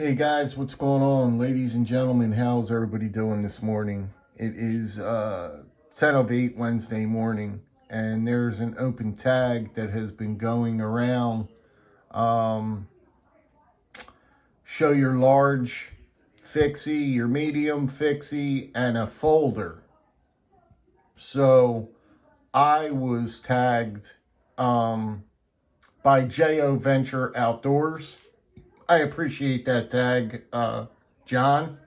Hey guys, what's going on? Ladies and gentlemen, how's everybody doing this morning? It is 10:08 Wednesday morning, and there's an open tag that has been going around. Um, Show your large fixie, your medium fixie, and a folder. So I was tagged by JO Venture Outdoors. I appreciate that tag, John.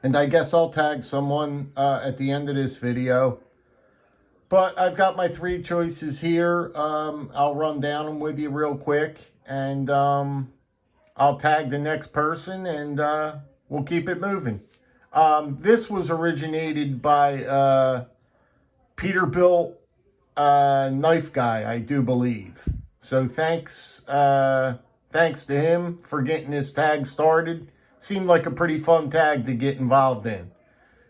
And I guess I'll tag someone at the end of this video. But I've got my three choices here. I'll run down them with you real quick. And I'll tag the next person and we'll keep it moving. This was originated by Peterbilt Knife Guy, I do believe. So thanks to him for getting this tag started. Seemed like a pretty fun tag to get involved in.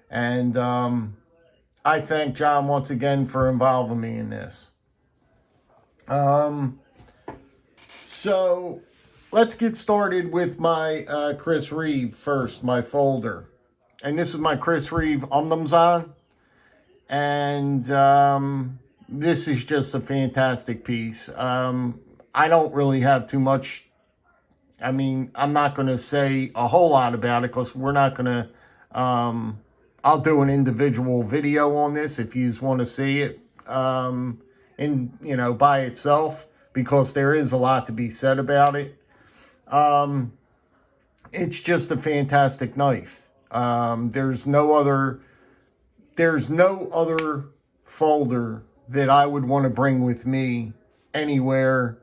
And I thank John once again for involving me in this. So let's get started with my Chris Reeve first, my folder. And this is my Chris Reeve Umnumzan. And this is just a fantastic piece. I don't really have too much. I mean, I'm not going to say a whole lot about it because we're not going to, I'll do an individual video on this if you want to see it, by itself, because there is a lot to be said about it. It's just a fantastic knife. There's no other folder that I would want to bring with me anywhere.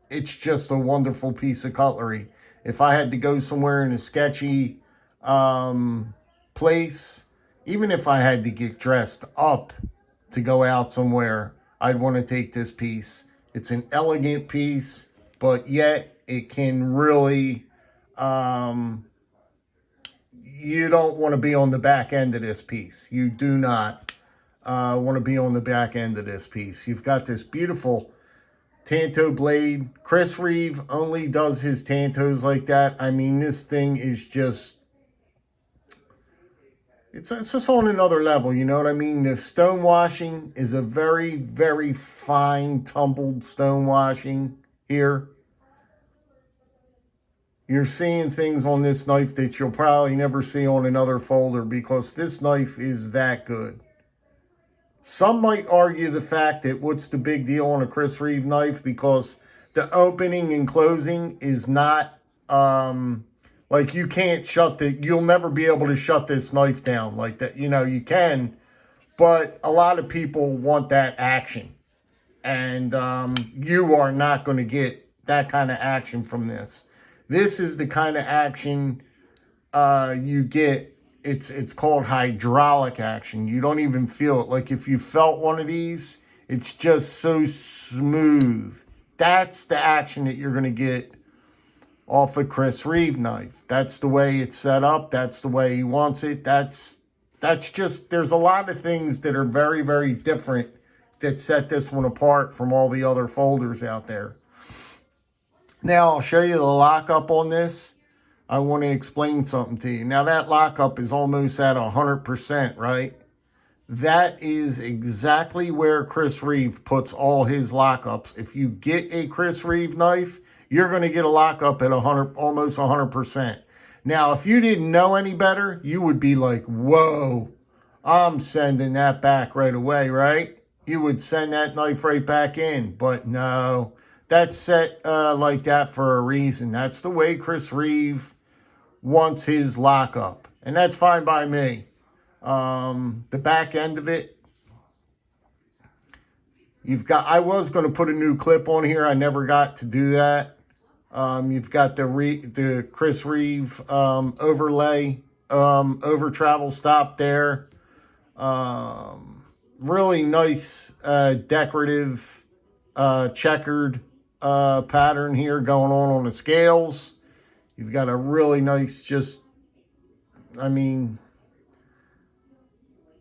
It's just a wonderful piece of cutlery. If I had to go somewhere in a sketchy place, even if I had to get dressed up to go out somewhere, I'd want to take this piece. It's an elegant piece, but yet it can really, you don't want to be on the back end of this piece. You do not want to be on the back end of this piece. You've got this beautiful Tanto blade. Chris Reeve only does his Tantos like that. I mean, this thing is just, it's just on another level, you know what I mean? The stone washing is a very, very fine tumbled stone washing here. You're seeing things on this knife that you'll probably never see on another folder because this knife is that good. Some might argue the fact that what's the big deal on a Chris Reeve knife because the opening and closing is not, like you can't you'll never be able to shut this knife down like that. You know, you can, but a lot of people want that action. And you are not going to get that kind of action from this. This is the kind of action you get. It's called hydraulic action. You don't even feel it. Like if you felt one of these, it's just so smooth. That's the action that you're going to get off a Chris Reeve knife. That's the way it's set up. That's the way he wants it. That's just, there's a lot of things that are very, very different that set this one apart from all the other folders out there. Now, I'll show you the lockup on this. I want to explain something to you. Now, that lockup is almost at 100%, right? That is exactly where Chris Reeve puts all his lockups. If you get a Chris Reeve knife, you're going to get a lockup at almost 100%. Now, if you didn't know any better, you would be like, whoa, I'm sending that back right away, right? You would send that knife right back in. But no, that's set like that for a reason. That's the way Chris Reeve wants his lockup, and that's fine by me. The back end of it, I was going to put a new clip on here. I never got to do that. You've got the Chris Reeve overlay over travel stop there. Really nice decorative checkered pattern here going on the scales. You've got a really nice,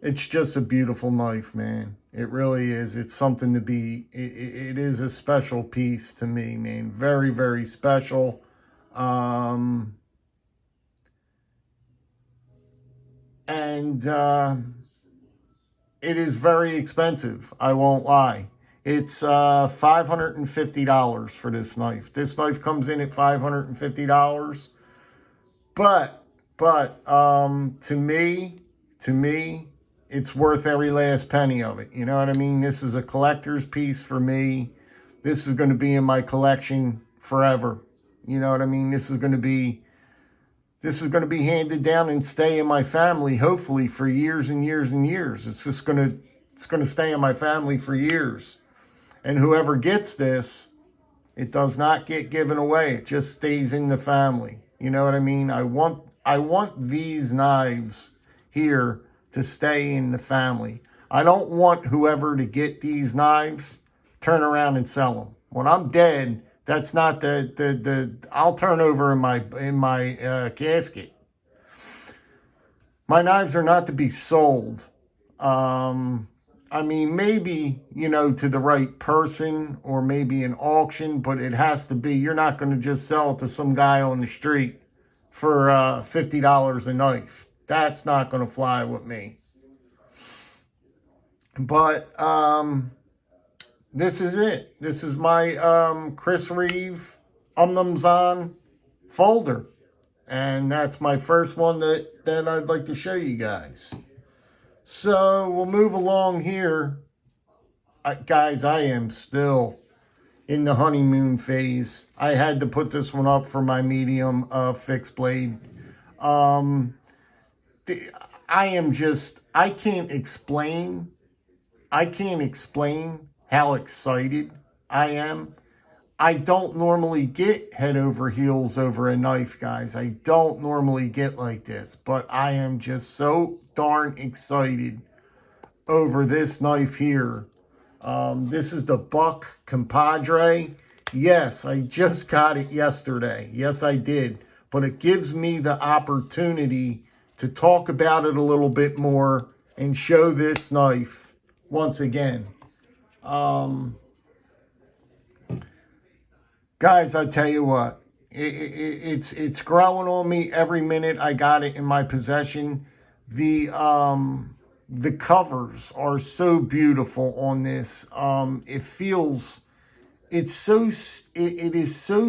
It's just a beautiful knife, man. It really is. It's something to be, it is a special piece to me, man. Very, very special. And it is very expensive. I won't lie. It's $550 for this knife. This knife comes in at $550. But to me, it's worth every last penny of it. You know what I mean? This is a collector's piece for me. This is going to be in my collection forever. You know what I mean? This is going to be handed down and stay in my family, hopefully for years and years and years. It's going to stay in my family for years. And whoever gets this, it does not get given away. It just stays in the family. You know what I mean? I want these knives here to stay in the family. I don't want whoever to get these knives turn around and sell them. When I'm dead, that's not I'll turn over in my casket. My knives are not to be sold. I mean, maybe, you know, to the right person or maybe an auction, but it has to be, you're not going to just sell it to some guy on the street for $50 a knife. That's not going to fly with me. But this is it. This is my Chris Reeve Zon folder. And that's my first one that I'd like to show you guys. So we'll move along here. Guys, I am still in the honeymoon phase. I had to put this one up for my medium fixed blade. I can't explain how excited I am. I don't normally get head over heels over a knife, guys. I don't normally get like this, but I am just so darn excited over this knife here. This is the Buck Compadre. Yes, I just got it yesterday. Yes, I did. But it gives me the opportunity to talk about it a little bit more and show this knife once again. Guys, I tell you what, it's growing on me every minute I got it in my possession. The covers are so beautiful on this. It is so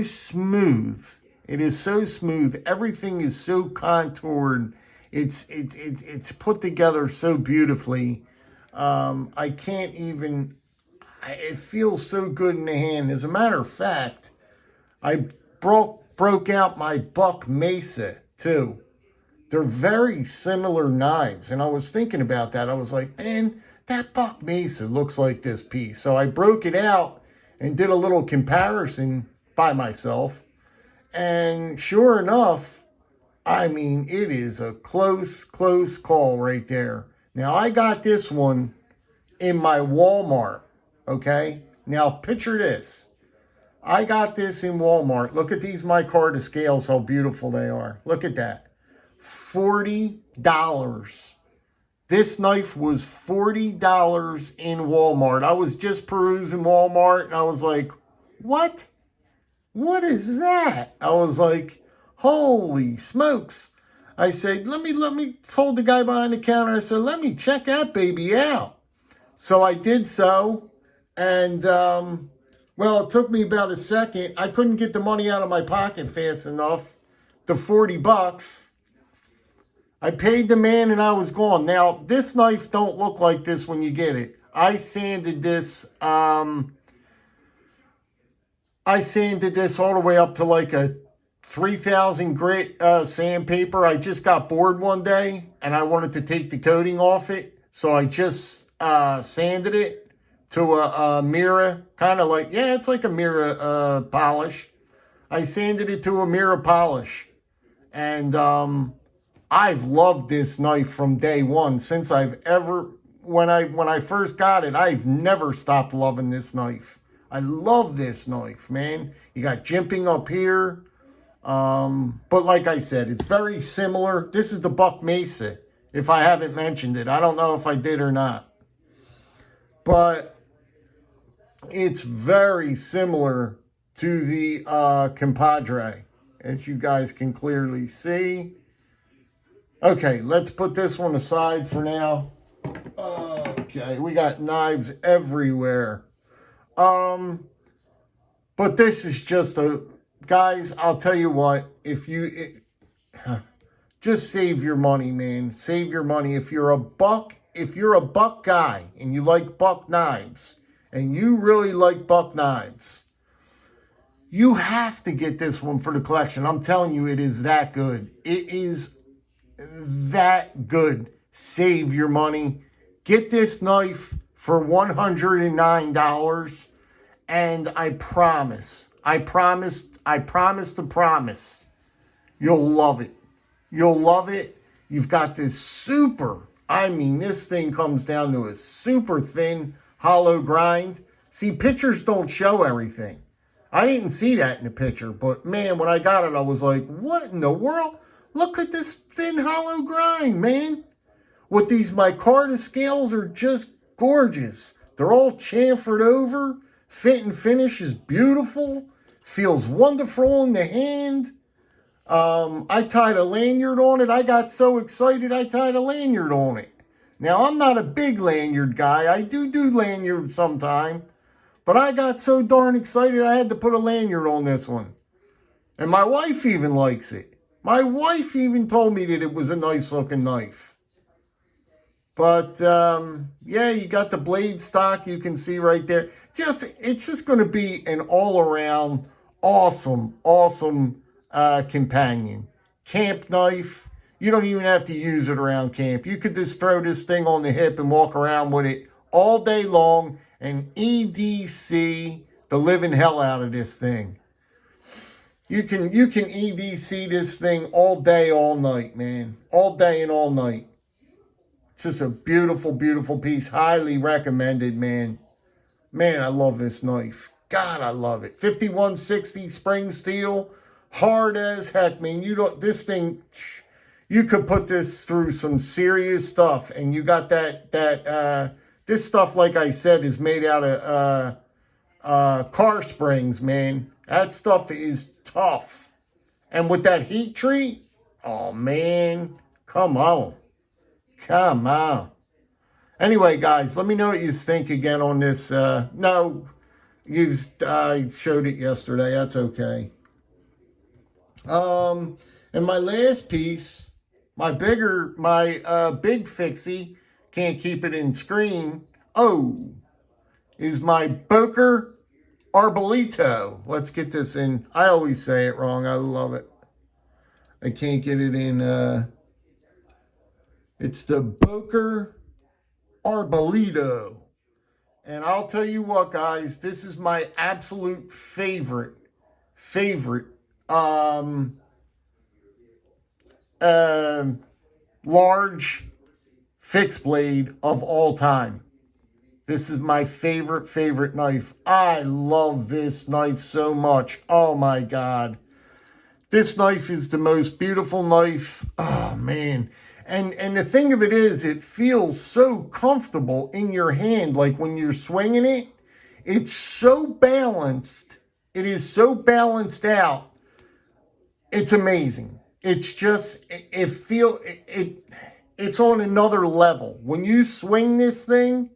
smooth. It is so smooth. Everything is so contoured. It's put together so beautifully. I can't even. It feels so good in the hand. As a matter of fact, I broke out my Buck Mesa too. They're very similar knives, and I was thinking about that. I was like, man, that Buck Mesa looks like this piece. So I broke it out and did a little comparison by myself, and sure enough, I mean, it is a close call right there. Now, I got this one in my Walmart, okay? Now, picture this. I got this in Walmart. Look at these micarta scales, how beautiful they are. Look at that. $40. This knife was $40 in Walmart. I was just perusing Walmart, and I was like, what? What is that? I was like, holy smokes. I said, let me, told the guy behind the counter, I said, let me check that baby out. So I did so, and, well, it took me about a second. I couldn't get the money out of my pocket fast enough. The $40. I paid the man and I was gone. Now, this knife don't look like this when you get it. I sanded this all the way up to like a 3000 grit sandpaper. I just got bored one day and I wanted to take the coating off it. So I just sanded it to a mirror, kind of like, yeah, it's like a mirror polish. I sanded it to a mirror polish. And I've loved this knife from day one. Since when I first got it, I've never stopped loving this knife. I love this knife, man. You got jimping up here. But like I said, it's very similar. This is the Buck Mesa. if I haven't mentioned it. I don't know if I did or not. But it's very similar to the Compadre, as you guys can clearly see. Okay, let's put this one aside for now. Okay, we got knives everywhere. But this is just guys, I'll tell you what, just save your money, man. Save your money. If you're a buck guy and you like buck knives, and you really like buck knives, you have to get this one for the collection. I'm telling you, it is that good. It is that good. Save your money. Get this knife for $109. And I promise, you'll love it. You'll love it. You've got this super, I mean, this thing comes down to a super thin hollow grind. See, pictures don't show everything. I didn't see that in the picture, but man, when I got it, I was like, what in the world? Look at this thin hollow grind, man. With these micarta scales are just gorgeous. They're all chamfered over. Fit and finish is beautiful. Feels wonderful in the hand. I tied a lanyard on it. I got so excited I tied a lanyard on it. Now, I'm not a big lanyard guy. I do lanyards sometime. But I got so darn excited I had to put a lanyard on this one. And my wife even likes it. My wife even told me that it was a nice looking knife. But, yeah, you got the blade stock. You can see right there. It's just going to be an all-around awesome companion. Camp knife. You don't even have to use it around camp. You could just throw this thing on the hip and walk around with it all day long and EDC the living hell out of this thing. You can EDC this thing all day, all night, man. All day and all night. It's just a beautiful, beautiful piece. Highly recommended, man. Man, I love this knife. God, I love it. 5160 spring steel. Hard as heck, man. This thing, you could put this through some serious stuff. And you got this stuff, like I said, is made out of car springs, man. That stuff is tough. And with that heat treat, oh, man, come on. Come on. Anyway, guys, let me know what you think again on this. No, I showed it yesterday. That's okay. And my last piece, my big fixie, can't keep it in screen. Oh, is my Boker Arbolito. Let's get this in. I always say it wrong. I love it. I can't get it in. It's the Boker Arbolito. And I'll tell you what, guys, this is my absolute favorite large fixed blade of all time. This is my favorite knife. I love this knife so much. Oh my God. This knife is the most beautiful knife. Oh man. And the thing of it is, it feels so comfortable in your hand. Like when you're swinging it, it's so balanced. It is so balanced out. It's amazing. It's just, it's on another level. When you swing this thing,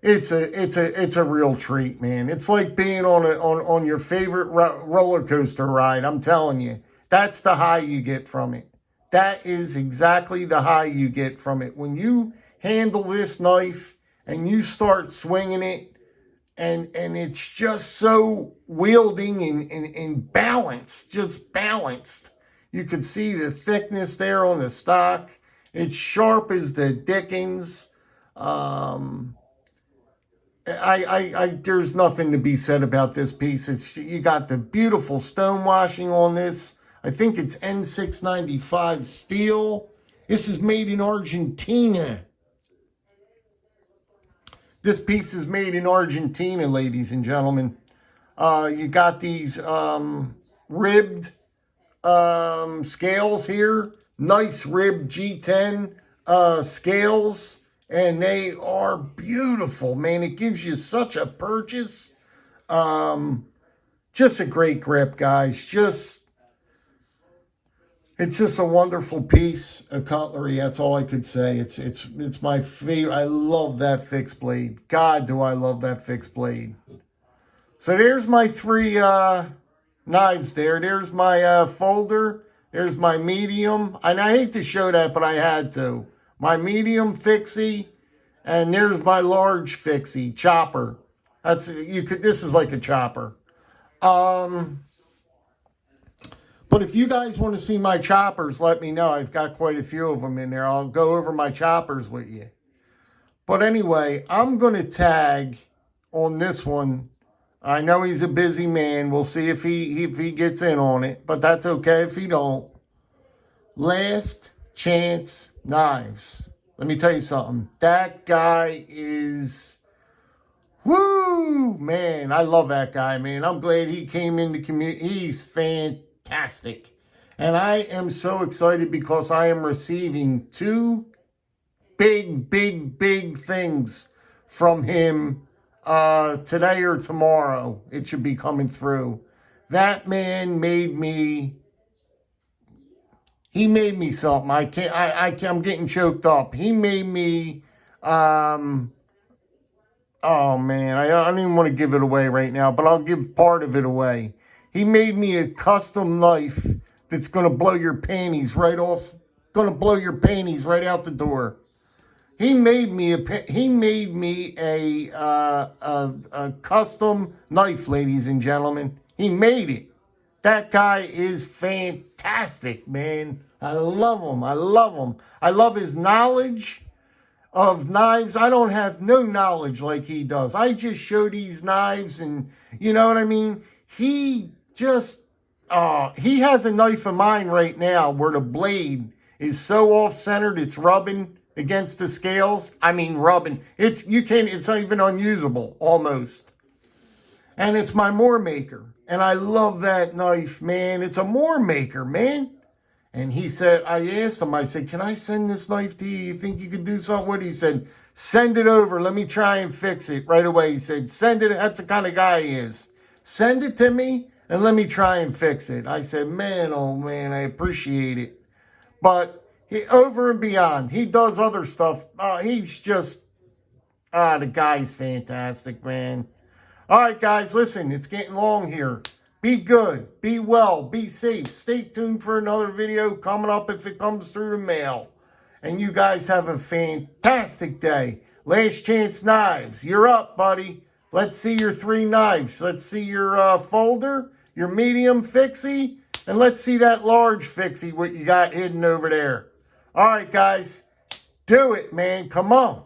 it's a real treat, man. It's like being on your favorite roller coaster ride. I'm telling you, that's the high you get from it. That is exactly the high you get from it. When you handle this knife and you start swinging it, and it's just so wielding and balanced, just balanced. You can see the thickness there on the stock. It's sharp as the dickens. There's nothing to be said about this piece. You got the beautiful stone washing on this. I think it's N695 steel. This is made in Argentina. This piece is made in Argentina, ladies and gentlemen. You got these ribbed scales here. nice rib G10 scales, and they are beautiful, man. It gives you such a purchase. Just a great grip, guys. It's just a wonderful piece of cutlery. That's all I could say. It's my favorite. I love that fixed blade. God, do I love that fixed blade. So there's my three knives there. There's my folder. There's my medium. And I hate to show that, but I had to. My medium fixie. And there's my large fixie, chopper. This is like a chopper. But if you guys want to see my choppers, let me know. I've got quite a few of them in there. I'll go over my choppers with you. But anyway, I'm going to tag on this one. I know he's a busy man. We'll see if he gets in on it. But that's okay if he don't. Last Chance Knives. Let me tell you something. That guy is... Woo! Man, I love that guy, man. I'm glad he came in the community. He's fantastic. And I am so excited because I am receiving two big things from him today or tomorrow. It should be coming through. That man made me... He made me something. I'm getting choked up. He made me... Oh, man, I don't even want to give it away right now, but I'll give part of it away. He made me a custom knife that's going to blow your panties right off, going to blow your panties right out the door. He made me a custom knife, ladies and gentlemen. He made it. That guy is fantastic, man. I love him. I love him. I love his knowledge of knives. I don't have no knowledge like he does. I just show these knives and, you know what I mean? He just, he has a knife of mine right now where the blade is so off-centered it's rubbing against the scales. I mean rubbing. It's not even unusable, almost. And it's my Moore Maker. And I love that knife, man. It's a Moore Maker, man. And he said, I asked him, I said, can I send this knife to you? You think you could do something with it? He said, send it over. Let me try and fix it right away. He said, send it. That's the kind of guy he is. Send it to me and let me try and fix it. I said, man, oh man, I appreciate it. But over and beyond, he does other stuff. He's just, the guy's fantastic, man. All right, guys, listen, it's getting long here. Be good, be well, be safe. Stay tuned for another video coming up if it comes through the mail. And you guys have a fantastic day. Last Chance Knives, you're up, buddy. Let's see your three knives. Let's see your folder, your medium fixie, and let's see that large fixie, what you got hidden over there. All right, guys, do it, man. Come on.